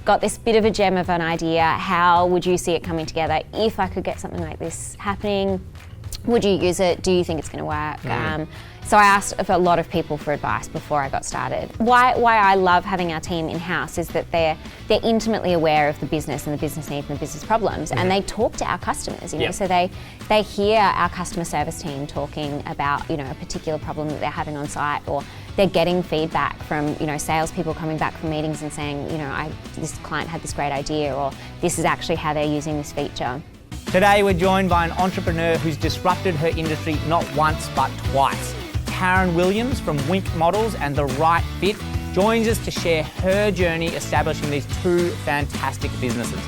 got this bit of a gem of an idea. How would you see it coming together? If I could get something like this happening, would you use it? Do you think it's going to work? So I asked a lot of people for advice before I got started. Why I love having our team in-house is that they're intimately aware of the business and the business needs and the business problems, and they talk to our customers, you know, so they hear our customer service team talking about, you know, a particular problem that they're having on site, or they're getting feedback from, you know, salespeople coming back from meetings and saying, you know, this client had this great idea, or this is actually how they're using this feature. Today we're joined by an entrepreneur who's disrupted her industry not once but twice. Taryn Williams from Wink Models and The Right Fit joins us to share her journey establishing these two fantastic businesses.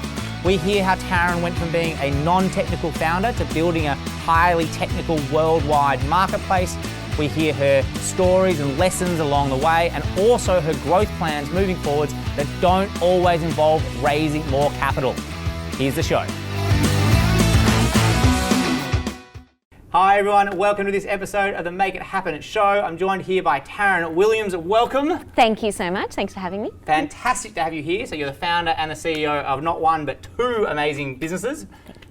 We hear how Taryn went from being a non-technical founder to building a highly technical worldwide marketplace. We hear her stories and lessons along the way, and also her growth plans moving forwards that don't always involve raising more capital. Here's the show. Hi everyone, welcome to this episode of the Make It Happen show. I'm joined here by Taryn Williams. Welcome. Thank you so much. Thanks for having me. Fantastic to have you here. So you're the founder and the CEO of not one but two amazing businesses,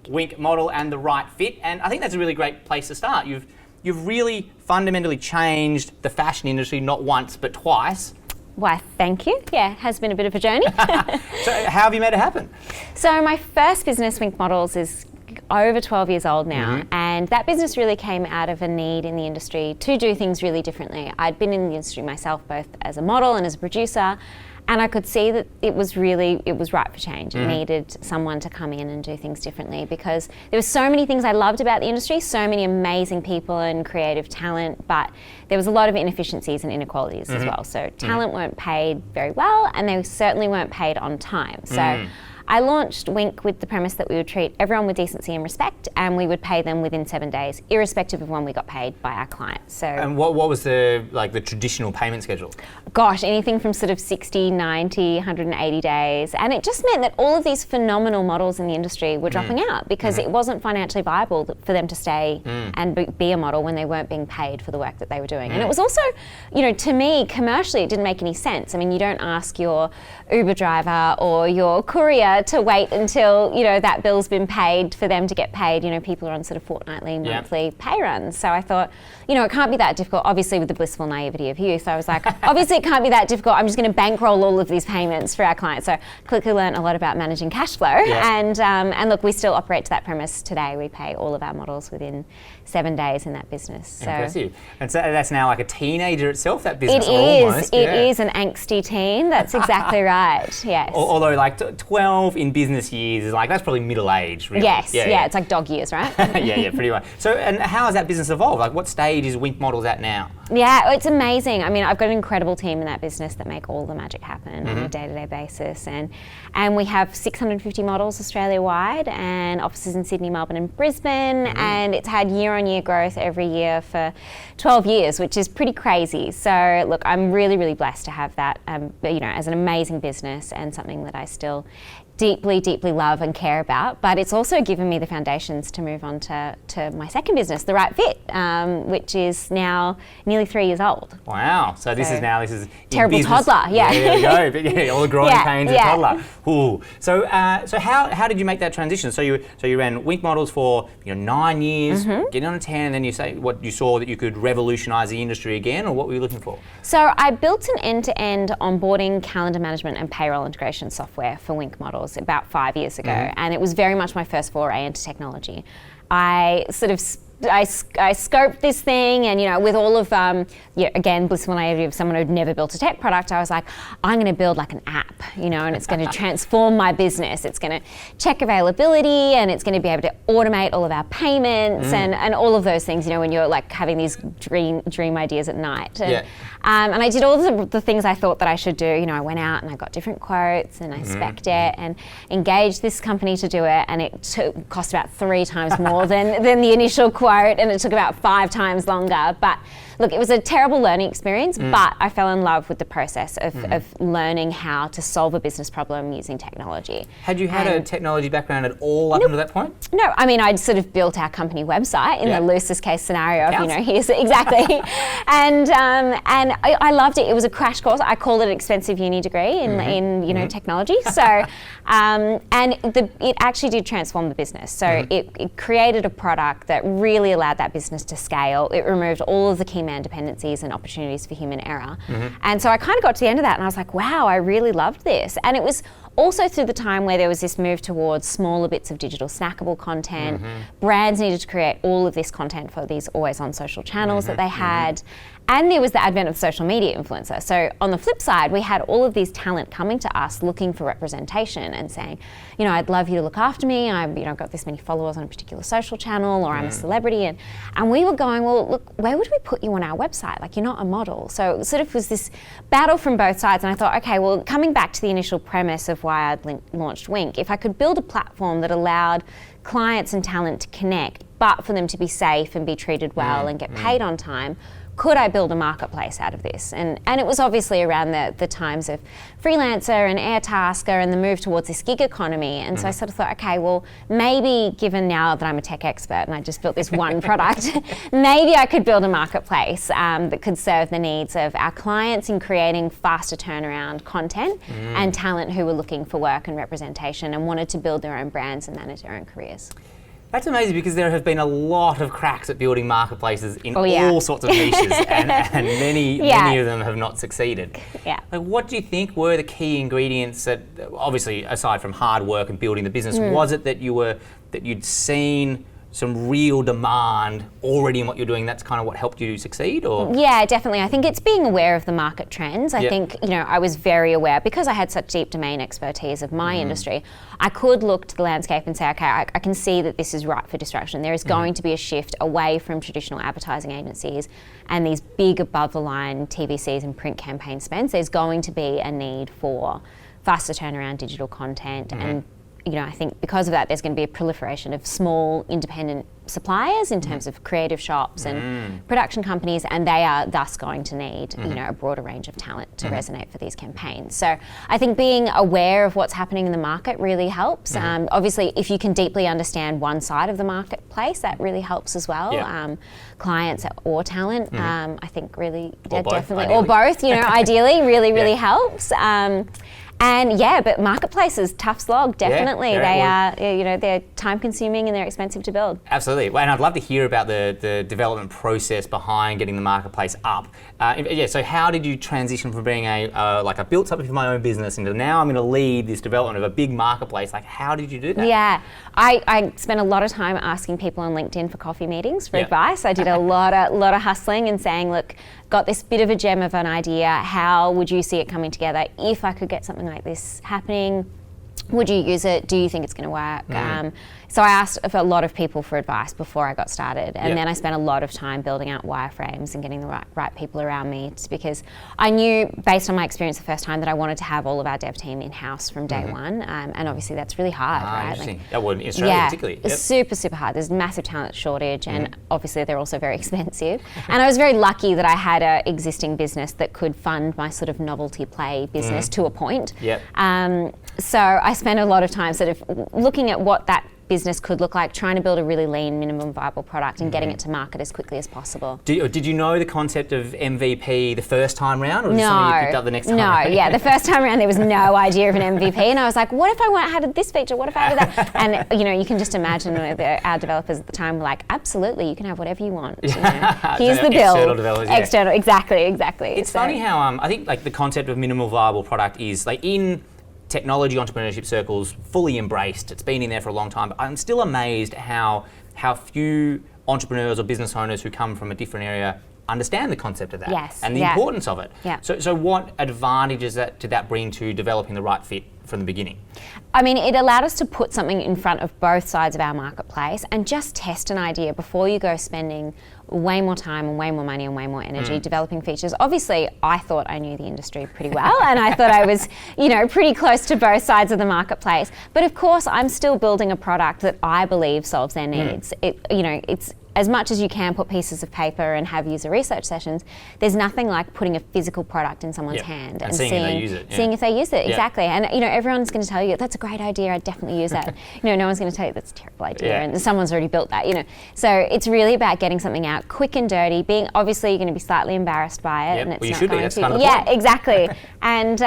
Wink Model and The Right Fit. And I think that's a really great place to start. You've really fundamentally changed the fashion industry not once but twice. Why, thank you. Yeah, it has been a bit of a journey. So how have you made it happen? So my first business, Wink Models, is over 12 years old now, and that business really came out of a need in the industry to do things really differently. I'd been in the industry myself, both as a model and as a producer, and I could see that it was right for change. It needed someone to come in and do things differently, because there were so many things I loved about the industry, so many amazing people and creative talent, but there was a lot of inefficiencies and inequalities as well. So talent weren't paid very well, and they certainly weren't paid on time. So I launched Wink with the premise that we would treat everyone with decency and respect, and we would pay them within 7 days, irrespective of when we got paid by our clients. So, and what was the traditional payment schedule? Gosh, anything from sort of 60, 90, 180 days. And it just meant that all of these phenomenal models in the industry were dropping out, because it wasn't financially viable for them to stay and be a model when they weren't being paid for the work that they were doing. And it was also, you know, to me, commercially, it didn't make any sense. I mean, you don't ask your Uber driver or your courier to wait until, you know, that bill's been paid for them to get paid. You know, people are on sort of fortnightly, monthly pay runs. So I thought, you know, it can't be that difficult. Obviously, with the blissful naivety of youth, I was like, obviously it can't be that difficult. I'm just going to bankroll all of these payments for our clients. So quickly learned a lot about managing cash flow. And look, we still operate to that premise today. We pay all of our models within 7 days in that business. So impressive. And so that's now like a teenager itself, that business. It is an angsty teen. That's exactly right. Yes. Although like 12 in business years is like, that's probably middle age, really. Yes. Yeah. It's like dog years, right? yeah, pretty much. So, and how has that business evolved? Like, what stage is Wink Models at now? Yeah, it's amazing. I mean, I've got an incredible team in that business that make all the magic happen on a day-to-day basis. And we have 650 models Australia-wide, and offices in Sydney, Melbourne and Brisbane. And it's had year-on-year growth every year for 12 years, which is pretty crazy. So look, I'm really, really blessed to have that, you know, as an amazing business and something that I still deeply, deeply love and care about. But it's also given me the foundations to move on to my second business, The Right Fit, which is now nearly 3 years old. Wow. So this is terrible toddler. Yeah. There you go. But yeah, all the growing pains of toddler. Ooh. So how did you make that transition? So you ran Wink Models for 9 years, getting on to 10, and then you saw that you could revolutionise the industry again, or what were you looking for? So I built an end-to-end onboarding, calendar management and payroll integration software for Wink Models about 5 years ago, and it was very much my first foray into technology. I scoped this thing, and with all of again, blissful naivety of someone who'd never built a tech product, I was like, I'm going to build like an app, and it's going to transform my business. It's going to check availability, and it's going to be able to automate all of our payments and all of those things. When you're like having these dream ideas at night. And I did all the things I thought that I should do. I went out and I got different quotes, and I spec'd it and engaged this company to do it, and it cost about 3 times more than the initial quote. quote, and it took about 5 times longer. But look, it was a terrible learning experience, but I fell in love with the process of learning how to solve a business problem using technology. Had you had a technology background at all up until that point? No, I mean, I'd sort of built our company website in the loosest case scenario of, here's exactly. and I loved it. It was a crash course. I called it an expensive uni degree in technology. So, it actually did transform the business. So it created a product that really allowed that business to scale. It removed all of the key man dependencies and opportunities for human error. And so I kind of got to the end of that and I was like, wow, I really loved this. And it was also through the time where there was this move towards smaller bits of digital snackable content. Brands needed to create all of this content for these always on social channels that they had. And there was the advent of social media influencer. So on the flip side, we had all of these talent coming to us looking for representation and saying, I'd love you to look after me. I've got this many followers on a particular social channel, or I'm a celebrity. And we were going, well, look, where would we put you on our website? Like, you're not a model. So it sort of was this battle from both sides. And I thought, okay, well, coming back to the initial premise of why I'd launched Wink, if I could build a platform that allowed clients and talent to connect, but for them to be safe and be treated well and get paid on time, could I build a marketplace out of this? And it was obviously around the times of Freelancer and Airtasker and the move towards this gig economy. And so I sort of thought, okay, well, maybe given now that I'm a tech expert and I just built this one product, maybe I could build a marketplace that could serve the needs of our clients in creating faster turnaround content and talent who were looking for work and representation and wanted to build their own brands and manage their own careers. That's amazing, because there have been a lot of cracks at building marketplaces in all sorts of niches, and many of them have not succeeded. Yeah. Like, what do you think were the key ingredients that, obviously aside from hard work and building the business, was it that you'd seen some real demand already in what you're doing? That's kind of what helped you succeed? Or? Yeah, definitely. I think it's being aware of the market trends. I think, I was very aware, because I had such deep domain expertise of my industry, I could look to the landscape and say, okay, I can see that this is ripe for disruption. There is going to be a shift away from traditional advertising agencies and these big above the line TVCs and print campaign spends. There's going to be a need for faster turnaround digital content, and I think because of that, there's going to be a proliferation of small independent suppliers in terms of creative shops and production companies, and they are thus going to need a broader range of talent to resonate for these campaigns. So I think being aware of what's happening in the market really helps. Obviously, if you can deeply understand one side of the marketplace, that really helps as well. Clients or talent, I think really definitely, or both. Ideally, really helps. But marketplaces, tough slog, definitely. They are, they're time consuming and they're expensive to build. Absolutely. And I'd love to hear about the development process behind getting the marketplace up. So how did you transition from being I built something for my own business into now I'm going to lead this development of a big marketplace? Like, how did you do that? Yeah, I spent a lot of time asking people on LinkedIn for coffee meetings for advice. I did a lot of hustling and saying, look, got this bit of a gem of an idea. How would you see it coming together? If I could get something like this happening, would you use it? Do you think it's going to work? So I asked a lot of people for advice before I got started, and then I spent a lot of time building out wireframes and getting the right people around me, because I knew, based on my experience the first time, that I wanted to have all of our dev team in-house from day one, and obviously that's really hard, right? Interesting. That would in Australia particularly. It's super hard. There's massive talent shortage, and obviously they're also very expensive. And I was very lucky that I had an existing business that could fund my sort of novelty play business to a point. So I spent a lot of time sort of looking at what that business could look like, trying to build a really lean minimum viable product and getting it to market as quickly as possible. Did you know the concept of MVP the first time round, or was it something you picked up the next time? No, the first time around there was no idea of an MVP, and I was like, what if I added this feature, what if I added that? And you can just imagine our developers at the time were like, absolutely, you can have whatever you want. Here's the bill. External developers, External, exactly. It's funny how I think the concept of minimal viable product is in technology entrepreneurship circles fully embraced. It's been in there for a long time, but I'm still amazed how few entrepreneurs or business owners who come from a different area understand the concept of that and the importance of it. So what advantages did that bring to developing the right fit from the beginning? I mean, it allowed us to put something in front of both sides of our marketplace and just test an idea before you go spending way more time and way more money and way more energy developing features. Obviously, I thought I knew the industry pretty well, and I thought I was, pretty close to both sides of the marketplace. But of course, I'm still building a product that I believe solves their needs. It's as much as you can put pieces of paper and have user research sessions, there's nothing like putting a physical product in someone's hand and seeing if they use it. Seeing if they use it, exactly. And everyone's going to tell you that's a great idea. I'd definitely use that. No one's going to tell you that's a terrible idea, and someone's already built that. So it's really about getting something out quick and dirty. Being obviously you're going to be slightly embarrassed by it, and it's you not should be. going That's to. kind of the point. Exactly. And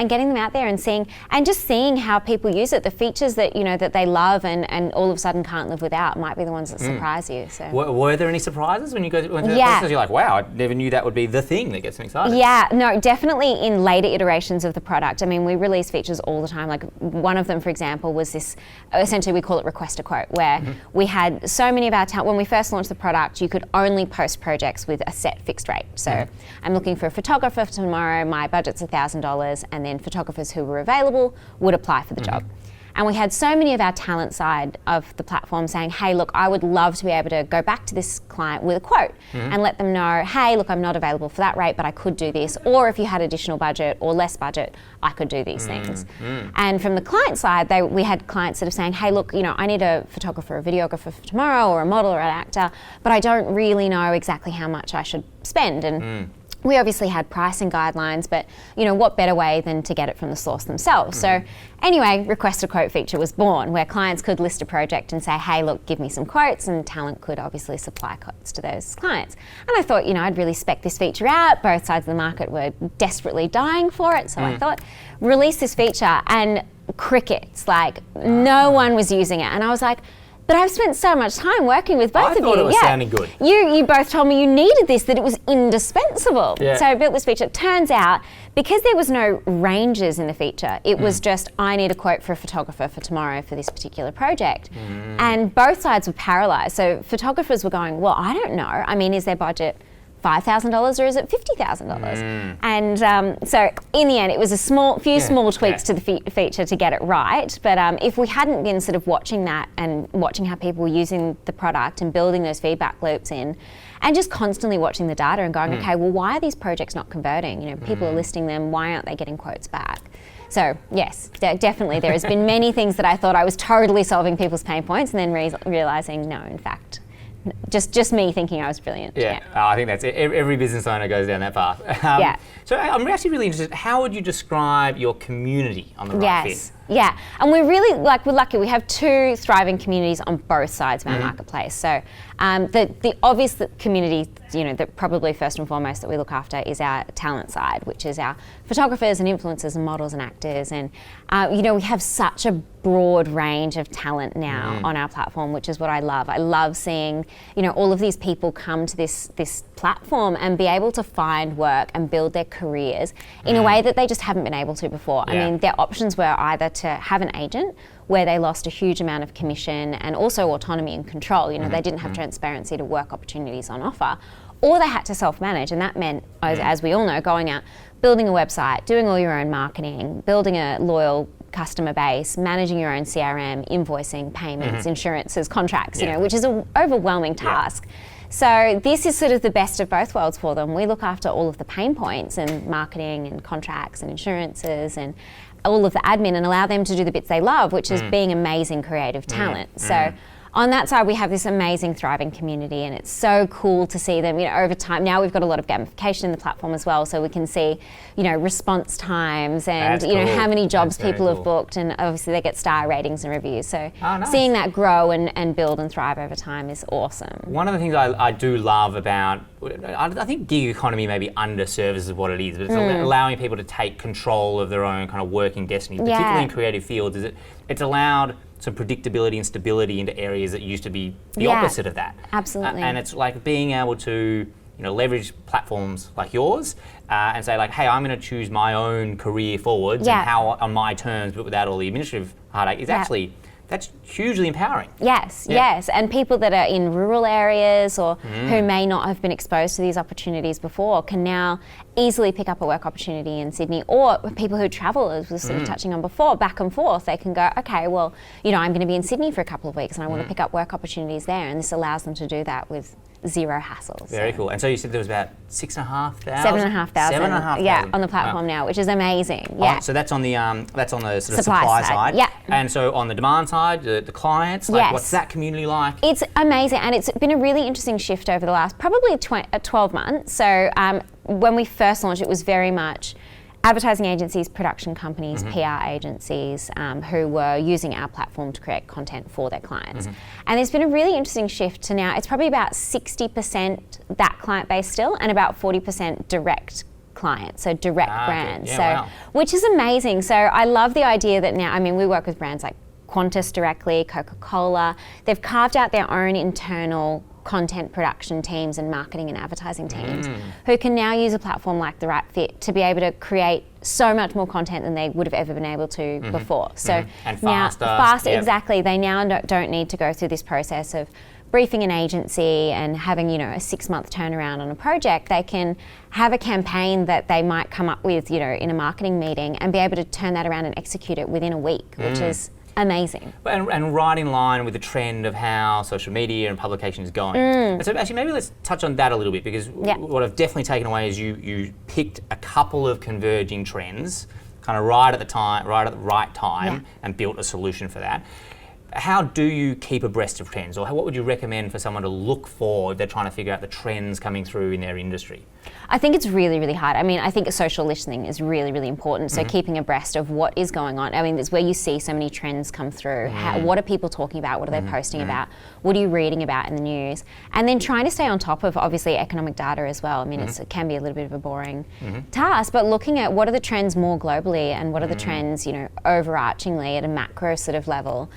getting them out there and seeing how people use it, the features that that they love and all of a sudden can't live without might be the ones that surprise you. So were there any surprises when you went to that process? You're like, wow, I never knew that would be the thing that gets me excited. Yeah, no, definitely in later iterations of the product. I mean, we release features all the time. Like one of them, for example, was this, essentially we call it request a quote, where we had so many of our talent, when we first launched the product, you could only post projects with a set fixed rate. So I'm looking for a photographer for tomorrow, my budget's $1,000, and then photographers who were available would apply for the job. And we had so many of our talent side of the platform saying, hey, look, I would love to be able to go back to this client with a quote and let them know, hey, look, I'm not available for that rate, but I could do this. Or if you had additional budget or less budget, I could do these things. And from the client side, we had clients that are saying, hey, look, I need a photographer, a videographer for tomorrow, or a model or an actor, but I don't really know exactly how much I should spend. And we obviously had pricing guidelines, but what better way than to get it from the source themselves? So anyway, request a quote feature was born, where clients could list a project and say, hey, look, give me some quotes, and talent could obviously supply quotes to those clients. And I thought, I'd really spec this feature out. Both sides of the market were desperately dying for it. So I thought, release this feature, and crickets, like no one was using it. And I was like, but I've spent so much time working with both of you. I thought it was sounding good. You both told me you needed this, that it was indispensable. So I built this feature. Turns out, because there was no ranges in the feature, it was just, I need a quote for a photographer for tomorrow for this particular project. And both sides were paralyzed. So photographers were going, well, I don't know. I mean, is their budget $5,000 or is it $50,000? And so in the end, it was a few small tweaks to the feature to get it right. But if we hadn't been sort of watching that and watching how people were using the product and building those feedback loops in, and just constantly watching the data and going, okay, well, why are these projects not converting? People are listing them. Why aren't they getting quotes back? So yes, definitely there has been many things that I thought I was totally solving people's pain points, and then realizing no, in fact. Just me thinking I was brilliant. I think that's it. Every business owner goes down that path. So I'm actually really interested, how would you describe your community on the Right Fit? Yeah, and we're lucky. We have two thriving communities on both sides of our marketplace. So the obvious community, that probably first and foremost that we look after is our talent side, which is our photographers and influencers and models and actors. And we have such a broad range of talent now on our platform, which is what I love. I love seeing all of these people come to this platform and be able to find work and build their careers in a way that they just haven't been able to before. I mean, their options were either to have an agent where they lost a huge amount of commission and also autonomy and control. They didn't have transparency to work opportunities on offer, or they had to self-manage, and that meant, as we all know, going out, building a website, doing all your own marketing, building a loyal customer base, managing your own CRM, invoicing, payments, insurances, contracts, which is an overwhelming task. So this is sort of the best of both worlds for them. We look after all of the pain points and marketing and contracts and insurances and all of the admin, and allow them to do the bits they love, which is being amazing creative talent. So on that side, we have this amazing, thriving community, and it's so cool to see them, over time. Now we've got a lot of gamification in the platform as well, so we can see, response times and, how many jobs people have booked, and obviously they get star ratings and reviews. So seeing that grow and build and thrive over time is awesome. One of the things I do love about, I think gig economy maybe underservices what it is, but it's allowing people to take control of their own kind of working destiny, particularly in creative fields, is it's allowed some predictability and stability into areas that used to be the opposite of that. Absolutely. And it's like being able to leverage platforms like yours and say like, hey, I'm going to choose my own career forwards and how on my terms, but without all the administrative heartache, is actually, that's hugely empowering. Yes, and people that are in rural areas or who may not have been exposed to these opportunities before can now easily pick up a work opportunity in Sydney, or people who travel, as we were sort of touching on before, back and forth. They can go, okay, well, I'm going to be in Sydney for a couple of weeks and I want to pick up work opportunities there, and this allows them to do that with zero hassle. Very cool. And so you said there was about 6,500? 7,500. Yeah, on the platform now, which is amazing. Yeah. So that's on the sort of supply side. Yeah. And so on the demand side, the clients, like what's that community like? It's amazing, and it's been a really interesting shift over the last probably 12 months. So when we first launched, it was very much advertising agencies, production companies, PR agencies who were using our platform to create content for their clients. And there's been a really interesting shift to now, it's probably about 60% that client base still, and about 40% direct clients, so direct brands. Which is amazing. So I love the idea that now, I mean, we work with brands like Qantas directly, Coca-Cola. They've carved out their own internal content production teams and marketing and advertising teams who can now use a platform like The Right Fit to be able to create so much more content than they would have ever been able to before. So and now, faster. Exactly. They now don't need to go through this process of briefing an agency and having, a 6-month turnaround on a project. They can have a campaign that they might come up with, in a marketing meeting and be able to turn that around and execute it within a week, which is amazing. And right in line with the trend of how social media and publication is going. And so actually maybe let's touch on that a little bit, because what I've definitely taken away is you picked a couple of converging trends kind of right at the right time and built a solution for that. How do you keep abreast of trends, or what would you recommend for someone to look for if they're trying to figure out the trends coming through in their industry? I think it's really, really hard. I mean, I think social listening is really, really important. So keeping abreast of what is going on. I mean, it's where you see so many trends come through. What are people talking about? What are they posting about? What are you reading about in the news? And then trying to stay on top of, obviously, economic data as well. I mean, it can be a little bit of a boring task, but looking at what are the trends more globally and what are the trends, overarchingly at a macro sort of level.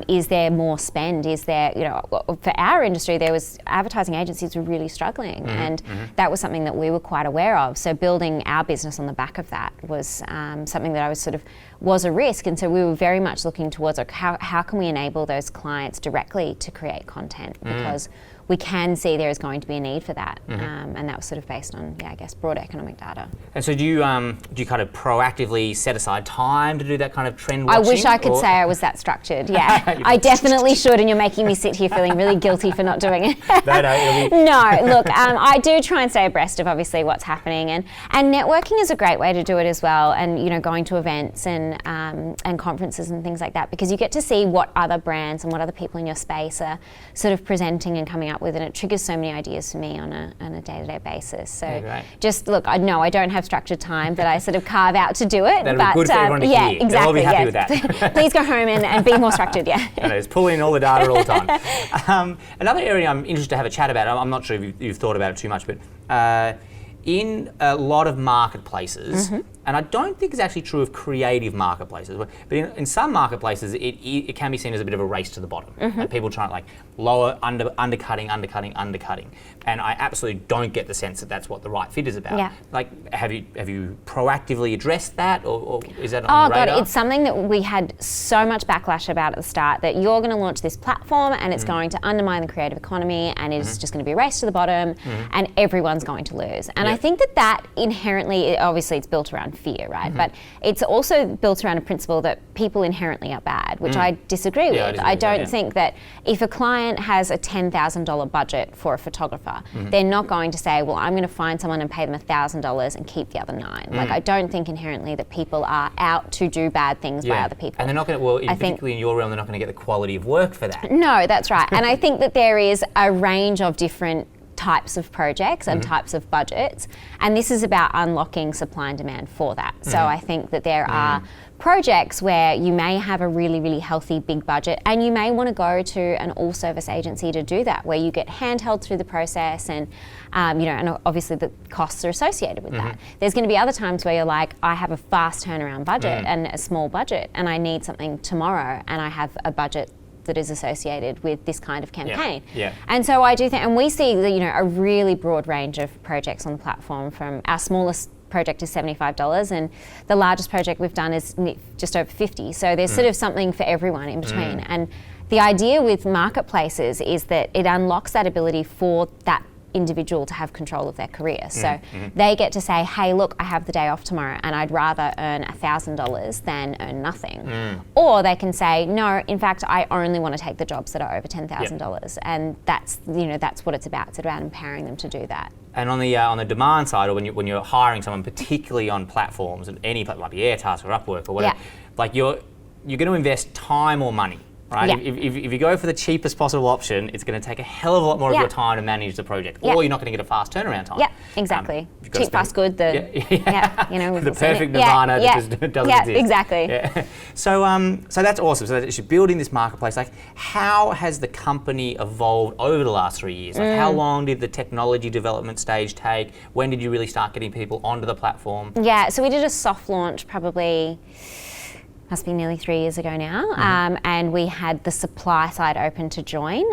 Is there more spend? Is there, for our industry, there was advertising agencies were really struggling, and that was something that we were quite aware of. So building our business on the back of that was something that was a risk, and so we were very much looking towards how can we enable those clients directly to create content, because we can see there is going to be a need for that, and that was sort of based on, broad economic data. And so do you kind of proactively set aside time to do that kind of trend watching? I wish I could say I was that structured. Yeah, I definitely should, and you're making me sit here feeling really guilty for not doing it. No, look, I do try and stay abreast of obviously what's happening, and networking is a great way to do it as well, and going to events and conferences and things like that, because you get to see what other brands and what other people in your space are sort of presenting and coming up with, and it triggers so many ideas for me on a day-to-day basis. So just look, I know I don't have structured time that I sort of carve out to do it. That'll be good for everyone to hear. Exactly. They'll all be happy with that. Please go home and be more structured. And it's pulling in all the data all the time. Another area I'm interested to have a chat about, I'm not sure if you've thought about it too much, but in a lot of marketplaces, and I don't think it's actually true of creative marketplaces, but in some marketplaces it can be seen as a bit of a race to the bottom. And people trying to like lower, undercutting. And I absolutely don't get the sense that that's what The Right Fit is about. Yeah. Like, have you proactively addressed that, or is that on the radar? God, it's something that we had so much backlash about at the start, that you're going to launch this platform and it's going to undermine the creative economy, and it's just going to be a race to the bottom, and everyone's going to lose. And I think that inherently, obviously it's built around fear, right? But it's also built around a principle that people inherently are bad, which I disagree with. I don't think that if a client has a $10,000 budget for a photographer, they're not going to say, well, I'm going to find someone and pay them $1,000 and keep the other $9. Like, I don't think inherently that people are out to do bad things by other people. And they're not going to, particularly in your realm, they're not going to get the quality of work for that. No, that's right. And I think that there is a range of different types of projects and types of budgets, and this is about unlocking supply and demand for that. So I think that there are projects where you may have a really, really healthy big budget, and you may want to go to an all-service agency to do that, where you get handheld through the process, and and obviously the costs are associated with that. There's going to be other times where you're like, I have a fast turnaround budget and a small budget, and I need something tomorrow, and I have a budget that is associated with this kind of campaign. And so I do think, and we see a really broad range of projects on the platform. From our smallest project is $75, and the largest project we've done is just over 50. So there's sort of something for everyone in between. And the idea with marketplaces is that it unlocks that ability for that individual to have control of their career. So they get to say, hey, look, I have the day off tomorrow and I'd rather earn $1,000 than earn nothing. Or they can say, no, in fact, I only want to take the jobs that are over $10,000. And that's what it's about. It's about empowering them to do that. And on the demand side, or when you're hiring someone, particularly on platforms, and any platform, like Airtask or Upwork or whatever, like you're going to invest time or money. Right? Yeah. If you go for the cheapest possible option, it's going to take a hell of a lot more of your time to manage the project, or you're not going to get a fast turnaround time. Yeah, exactly. Cheap, fast, good. The perfect nirvana that just doesn't exist. Exactly. Yeah. So that's awesome. So that you're building this marketplace. Like, how has the company evolved over the last 3 years? Like, how long did the technology development stage take? When did you really start getting people onto the platform? Yeah. So we did a soft launch probably. Must be nearly 3 years ago now, and we had the supply side open to join.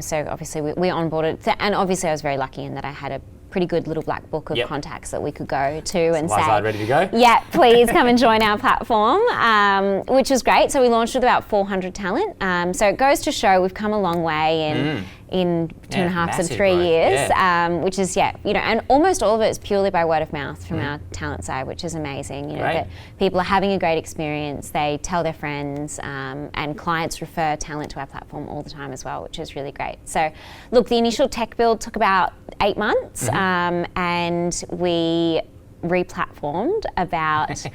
So obviously we onboarded, and obviously I was very lucky in that I had a pretty good little black book of contacts that we could go to and say, side ready to go? Yeah, please come and join our platform, which was great. So we launched with about 400 talent. So it goes to show we've come a long way in 2.5 to 3 years, which is, and almost all of it is purely by word of mouth from our talent side, which is amazing. That people are having a great experience, they tell their friends, and clients refer talent to our platform all the time as well, which is really great. So look, the initial tech build took about 8 months, and we re-platformed about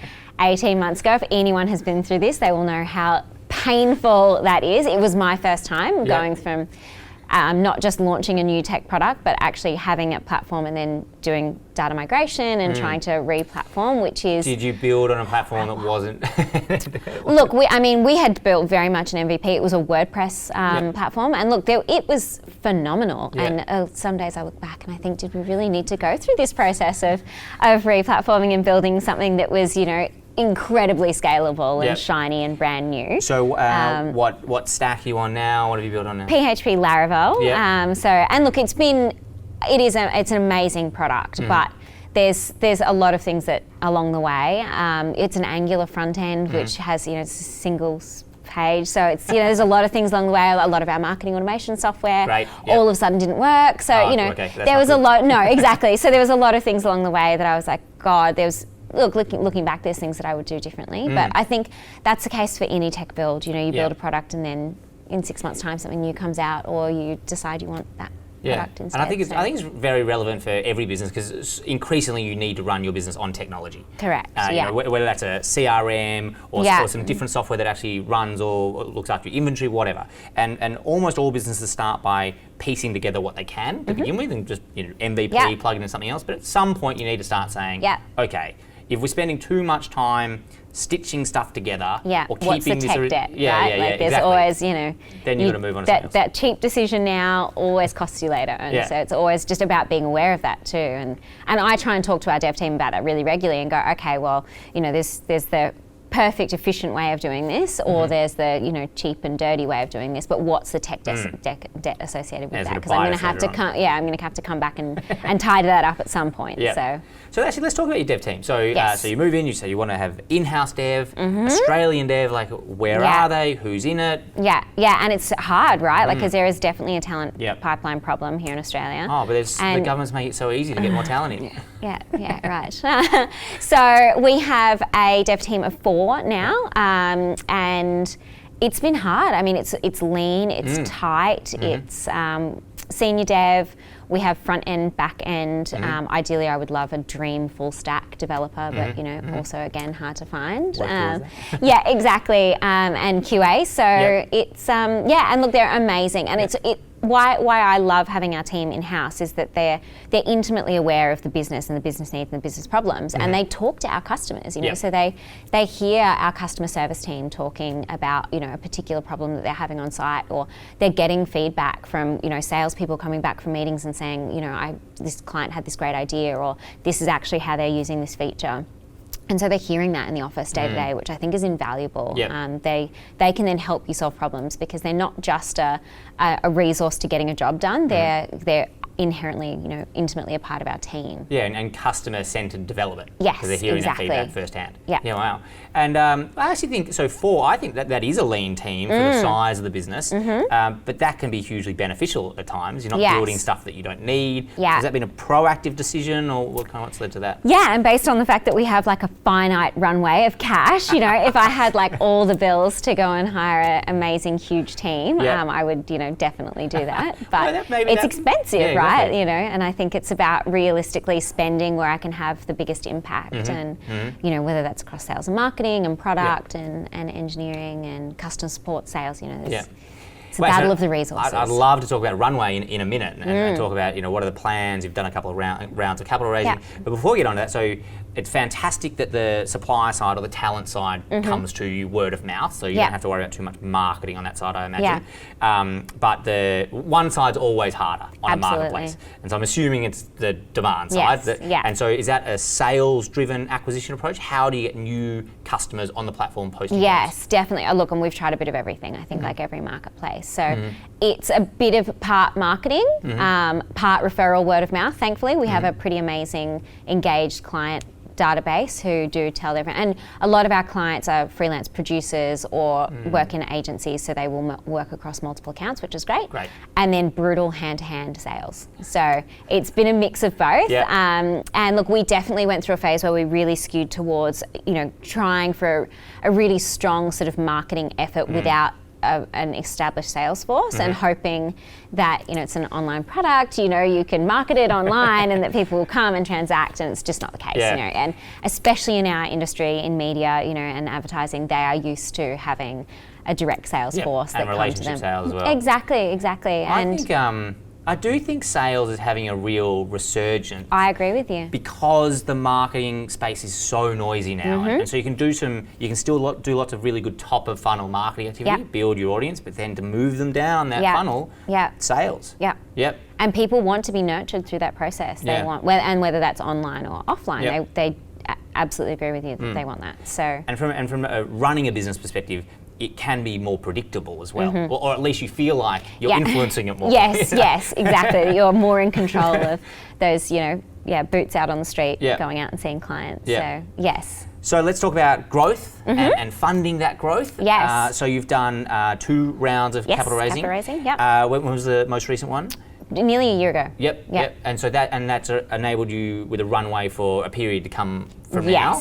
18 months ago. If anyone has been through this, they will know how painful that is. It was my first time going from not just launching a new tech product, but actually having a platform and then doing data migration and trying to re-platform, which is... Did you build on a platform that wasn't... Look, we had built very much an MVP. It was a WordPress platform. And look, it was phenomenal. And some days I look back and I think, did we really need to go through this process of re-platforming and building something that was, incredibly scalable and shiny and brand new. So what stack are you on now? What have you built on now? PHP Laravel. And look, it's an amazing product, but there's a lot of things that along the way. It's an Angular front end, which has it's a single page. So it's there's a lot of things along the way. A lot of our marketing automation software all of a sudden didn't work. So there was a lot. No, exactly. So there was a lot of things along the way that I was like, God, there was. Look, looking back, there's things that I would do differently, but I think that's the case for any tech build. You build a product and then in 6 months' time something new comes out, or you decide you want that product instead. And I think it's very relevant for every business, because increasingly you need to run your business on technology. Correct. Whether that's a CRM or some different software that actually runs or looks after your inventory, whatever. And almost all businesses start by piecing together what they can to begin with, and just MVP, plug into something else. But at some point you need to start saying, okay, if we're spending too much time stitching stuff together, or keeping what's the tech debt, right? There's always, then you've got to move on to something else. That cheap decision now always costs you later, and so it's always just about being aware of that too. And I try and talk to our dev team about that really regularly and go, okay, well, there's the perfect, efficient way of doing this, or there's the cheap and dirty way of doing this. But what's the tech debt associated with that? Because I'm going to have to come back and tidy that up at some point. So actually, let's talk about your dev team. So so you move in, you say you want to have in-house dev, Australian dev. Like, where are they? Who's in it? And it's hard, right? Like, because there is definitely a talent pipeline problem here in Australia. Oh, but the government's making it so easy to get more talent in. Right. So we have a dev team of 4 now, and it's been hard. I mean, it's lean, it's tight, it's senior dev. We have front end, back end. Ideally, I would love a dream full stack developer, but also again hard to find. Exactly. And QA. So it's and look, they're amazing, and why I love having our team in house is that they're intimately aware of the business and the business needs and the business problems, and they talk to our customers. So they hear our customer service team talking about a particular problem that they're having on site, or they're getting feedback from salespeople coming back from meetings and saying this client had this great idea, or this is actually how they're using this feature. And so they're hearing that in the office day to day, which I think is invaluable. Yep. They can then help you solve problems because they're not just a resource to getting a job done. They're inherently, intimately a part of our team. Yeah, and customer-centered development. Yes, because they're hearing exactly. that feedback firsthand. Yeah. Yeah, wow. And I actually think, I think that is a lean team for the size of the business, but that can be hugely beneficial at times. You're not building stuff that you don't need. Yeah. Has that been a proactive decision, or what's led to that? Yeah, and based on the fact that we have like a finite runway of cash, if I had like all the bills to go and hire an amazing, huge team, I would, definitely do that. But it's expensive, right? Exactly. And I think it's about realistically spending where I can have the biggest impact, and whether that's across sales and marketing and product and engineering and customer support sales. It's a battle of the resources. I'd love to talk about runway in a minute and talk about what are the plans. You've done a couple of rounds of capital raising, but before we get on to that, so it's fantastic that the supplier side or the talent side comes to you word of mouth, so you don't have to worry about too much marketing on that side, I imagine. But the one side's always harder on a marketplace, and so I'm assuming it's the demand side. And so is that a sales-driven acquisition approach? How do you get new customers on the platform posting? Yes, definitely. Look, and we've tried a bit of everything, I think, like every marketplace. So it's a bit of part marketing, part referral, word of mouth. Thankfully, we have a pretty amazing, engaged client database who do tell their friends. And a lot of our clients are freelance producers or work in agencies, so they will work across multiple accounts, which is great. And then brutal hand-to-hand sales. So it's been a mix of both. And look, we definitely went through a phase where we really skewed towards, trying for a really strong sort of marketing effort without an established sales force, and hoping that it's an online product, you can market it online and that people will come and transact, and it's just not the case. And especially in our industry, in media, and advertising, they are used to having a direct sales force that comes to them. And relationship sales as well. Exactly. I do think sales is having a real resurgence. I agree with you. Because the marketing space is so noisy now. And so you can still do lots of really good top of funnel marketing activity, build your audience, but then to move them down that funnel, sales. And people want to be nurtured through that process. They want, whether that's online or offline, they absolutely agree with you that they want that. So. And from running a business perspective, it can be more predictable as well, or at least you feel like you're influencing it more. Yes, exactly. You're more in control of those, boots out on the street, going out and seeing clients. So, yes. So let's talk about growth and funding that growth. Yes. So you've done 2 rounds of capital raising. When was the most recent one? Nearly a year ago. Yep. And so that's enabled you with a runway for a period to come from now.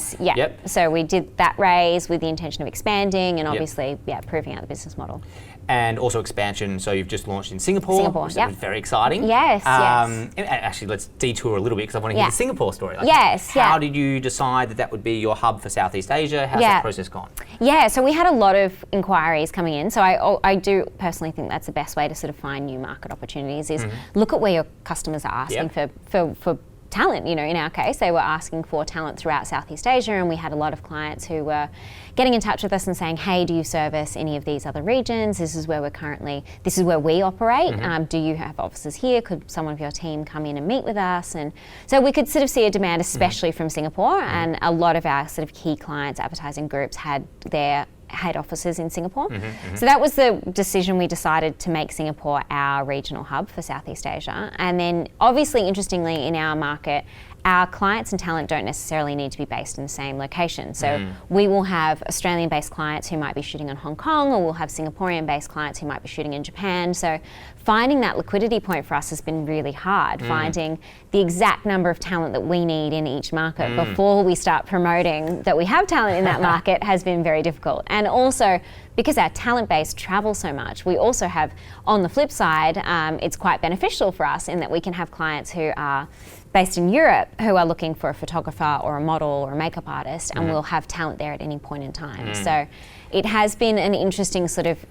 So we did that raise with the intention of expanding and obviously, proving out the business model. And also expansion, so you've just launched in Singapore, which is very exciting. Yes. And actually, let's detour a little bit because I want to hear the Singapore story. How did you decide that would be your hub for Southeast Asia? How's that process gone? Yeah, so we had a lot of inquiries coming in. So I do personally think that's the best way to sort of find new market opportunities is look at where your customers are asking for talent. In our case, they were asking for talent throughout Southeast Asia, and we had a lot of clients who were getting in touch with us and saying, hey, do you service any of these other regions? This is where we operate. Do you have offices here? Could someone of your team come in and meet with us? And so we could sort of see a demand, especially from Singapore, and a lot of our sort of key clients, advertising groups, had their head offices in Singapore. So that was the decision. We decided to make Singapore our regional hub for Southeast Asia. And then obviously, interestingly, in our market, our clients and talent don't necessarily need to be based in the same location. So we will have Australian-based clients who might be shooting in Hong Kong, or we'll have Singaporean-based clients who might be shooting in Japan. So finding that liquidity point for us has been really hard, finding the exact number of talent that we need in each market before we start promoting that we have talent in that market has been very difficult. And also, because our talent base travels so much, we also have, on the flip side, it's quite beneficial for us in that we can have clients who are based in Europe who are looking for a photographer or a model or a makeup artist, and we'll have talent there at any point in time. So it has been an interesting sort of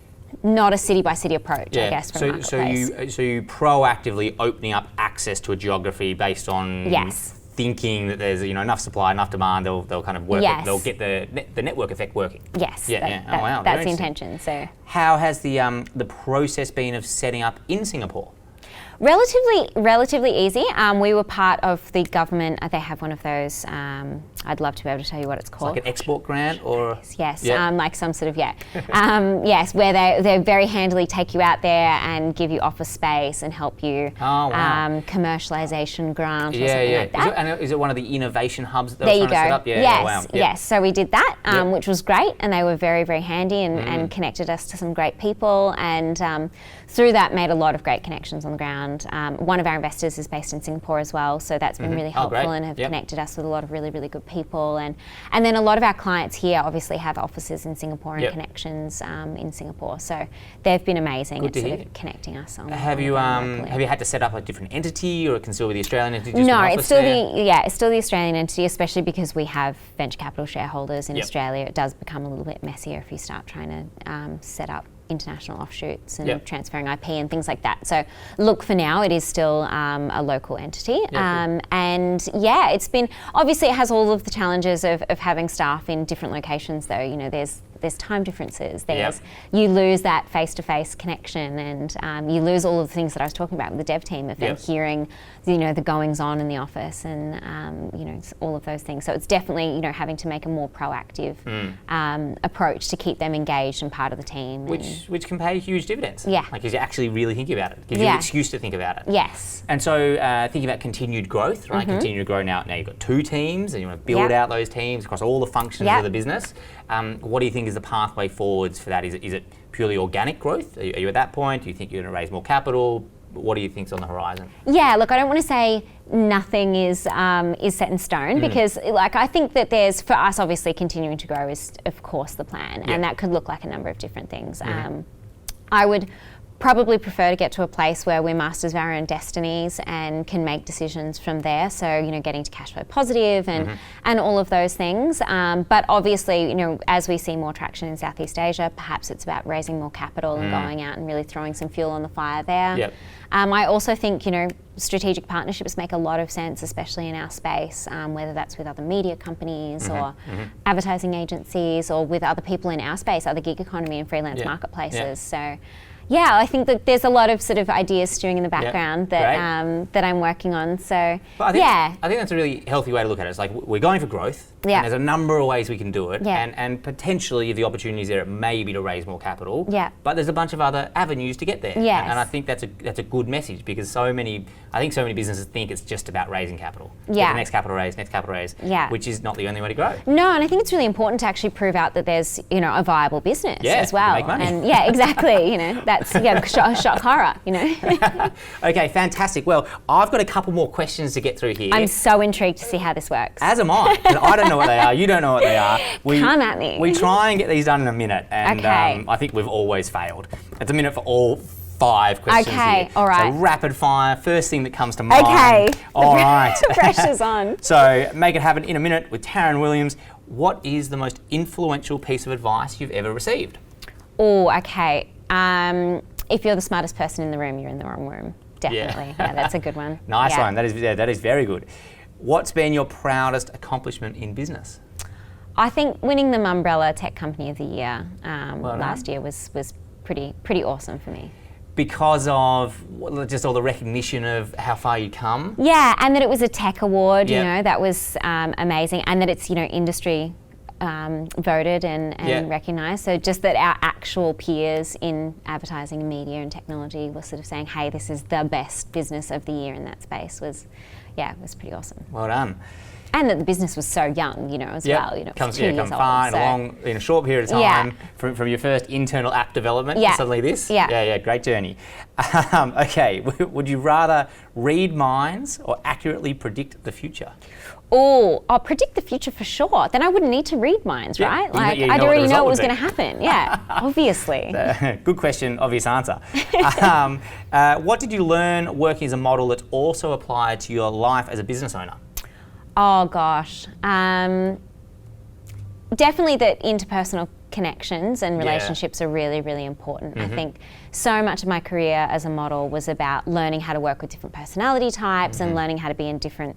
not a city by city approach, I guess, from marketplace. So you proactively opening up access to a geography based on thinking that there's enough supply, enough demand, they'll kind of work it, they'll get the network effect working. Yes. Oh wow, that's the intention. So how has the process been of setting up in Singapore? Relatively easy. We were part of the government. They have one of those. I'd love to be able to tell you what it's called. Like an export grant, or yes, like some sort of yes, where they very handily take you out there and give you office space and help you commercialisation grant or something like that. Is it one of the innovation hubs that there they were you trying go. to set up? Yes. So we did that, which was great, and they were very, very handy and connected us to some great people, and through that made a lot of great connections on the ground. One of our investors is based in Singapore as well, so that's been really helpful and have connected us with a lot of really, really good people. And then a lot of our clients here obviously have offices in Singapore and connections in Singapore, so they've been amazing at sort of connecting us on. Have you had to set up a different entity, or it can still be the Australian entity? No, it's still the Australian entity, especially because we have venture capital shareholders in Australia. It does become a little bit messier if you start trying to set up international offshoots and transferring IP and things like that. So look, for now it is still a local entity. And it's been, obviously it has all of the challenges of having staff in different locations though. You know, there's time differences, you lose that face-to-face connection, and you lose all of the things that I was talking about with the dev team of them hearing, the goings on in the office and all of those things. So it's definitely having to make a more proactive approach to keep them engaged and part of the team, which can pay huge dividends. Yeah, like, because you actually really think about it, gives you an excuse to think about it. Yes. And so thinking about continued growth, right? Continue to grow now you've got 2 teams, and you want to build out those teams across all the functions of the business. What do you think is the pathway forwards for that? Is it purely organic growth? Are you at that point? Do you think you're going to raise more capital? What do you think's on the horizon? Yeah, look, I don't want to say nothing is set in stone, because I think that there's, for us, obviously continuing to grow is of course the plan, and that could look like a number of different things. I would probably prefer to get to a place where we're masters of our own destinies and can make decisions from there. So, getting to cash flow positive and all of those things. But obviously, as we see more traction in Southeast Asia, perhaps it's about raising more capital and going out and really throwing some fuel on the fire there. I also think, strategic partnerships make a lot of sense, especially in our space, whether that's with other media companies or advertising agencies, or with other people in our space, other gig economy and freelance marketplaces. So, I think that there's a lot of sort of ideas stewing in the background that that I'm working on. So, but I think that's a really healthy way to look at it. It's like, we're going for growth, and there's a number of ways we can do it, and potentially if the opportunities there, it may be to raise more capital. But there's a bunch of other avenues to get there. And I think that's a good message, because so many businesses think it's just about raising capital. Get the next capital raise, which is not the only way to grow. No, and I think it's really important to actually prove out that there's a viable business as well. Make money. And exactly. That's shock horror. Okay, fantastic. Well, I've got a couple more questions to get through here. I'm so intrigued to see how this works. As am I. I don't know what they are. You don't know what they are. Come at me. We try and get these done in a minute, and I think we've always failed. It's a minute for all 5 questions here. All right. So rapid fire, first thing that comes to mind. Okay. All right. The pressure's on. So make it happen in a minute with Taryn Williams. What is the most influential piece of advice you've ever received? Oh, okay. If you're the smartest person in the room, you're in the wrong room. Definitely. Yeah, that's a good one. Nice one. That is very good. What's been your proudest accomplishment in business? I think winning the Mumbrella Tech Company of the Year last year was pretty awesome for me. Because of just all the recognition of how far you come? Yeah, and that it was a tech award, that was amazing, and that it's, industry voted and recognised. So just that our actual peers in advertising and media and technology were sort of saying, hey, this is the best business of the year in that space was pretty awesome. Well done. And that the business was so young, as well. Come far along in a short period of time from your first internal app development to suddenly this. Great journey. Okay, would you rather read minds or accurately predict the future? Oh, I'll predict the future for sure. Then I wouldn't need to read minds, right? Like, I'd already know what was going to happen. Yeah, obviously. Good question, obvious answer. What did you learn working as a model that also applied to your life as a business owner? Oh gosh, definitely that interpersonal connections and relationships are really, really important. I think so much of my career as a model was about learning how to work with different personality types and learning how to be in different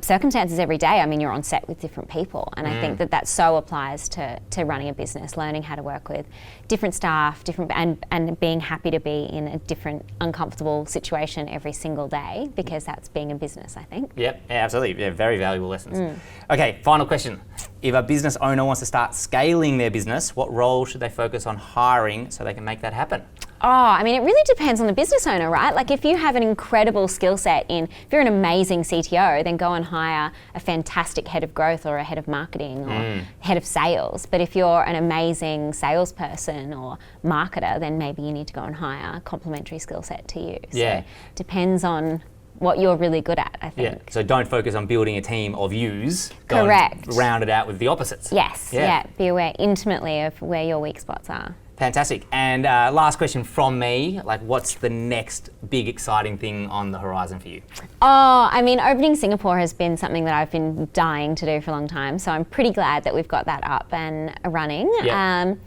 circumstances every day. I mean, you're on set with different people, and I think that so applies to running a business, learning how to work with different staff, and being happy to be in a different uncomfortable situation every single day, because that's being a business, I think. Yep, yeah, absolutely. Yeah, very valuable lessons. Okay, final question. If a business owner wants to start scaling their business, what role should they focus on hiring so they can make that happen? Oh, I mean, it really depends on the business owner, right? Like if you have an incredible skill set if you're an amazing CTO, then go and hire a fantastic head of growth or a head of marketing or head of sales. But if you're an amazing salesperson or marketer, then maybe you need to go and hire a complementary skill set to you. Yeah. So depends on what you're really good at, I think. Yeah, so don't focus on building a team of yous. Correct. Go and round it out with the opposites. Yes, yeah. Be aware intimately of where your weak spots are. Fantastic. And last question from me, like what's the next big exciting thing on the horizon for you? Oh, I mean, opening Singapore has been something that I've been dying to do for a long time. So I'm pretty glad that we've got that up and running. Yep.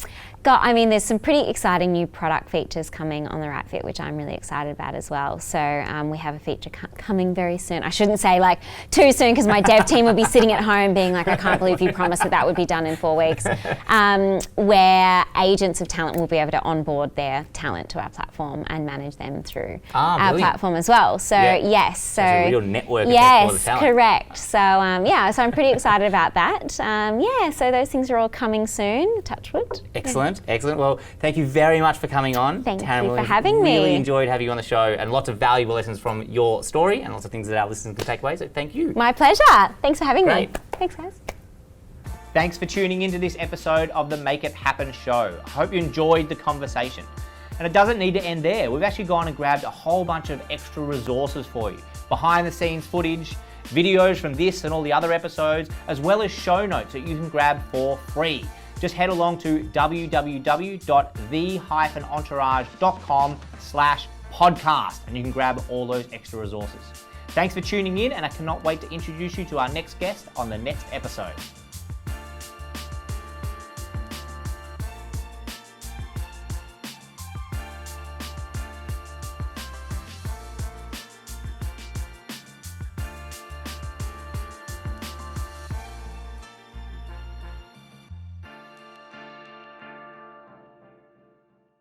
There's some pretty exciting new product features coming on the Right Fit, which I'm really excited about as well. So we have a feature coming very soon. I shouldn't say like too soon, because my dev team would be sitting at home being like, I can't believe you promised that would be done in 4 weeks, where agents of talent will be able to onboard their talent to our platform and manage them through our platform as well. So yes, so a real network for the talent. Correct. So so I'm pretty excited about that. So those things are all coming soon. Touch wood. Excellent. Excellent. Well, thank you very much for coming on. Thank Taryn you Williams. for having me. Really enjoyed having you on the show, and lots of valuable lessons from your story and lots of things that our listeners can take away. So thank you. My pleasure. Thanks for having me. Thanks, guys. Thanks for tuning into this episode of the Make It Happen show. I hope you enjoyed the conversation. And it doesn't need to end there. We've actually gone and grabbed a whole bunch of extra resources for you. Behind the scenes footage, videos from this and all the other episodes, as well as show notes that you can grab for free. Just head along to www.the-entourage.com/podcast and you can grab all those extra resources. Thanks for tuning in, and I cannot wait to introduce you to our next guest on the next episode.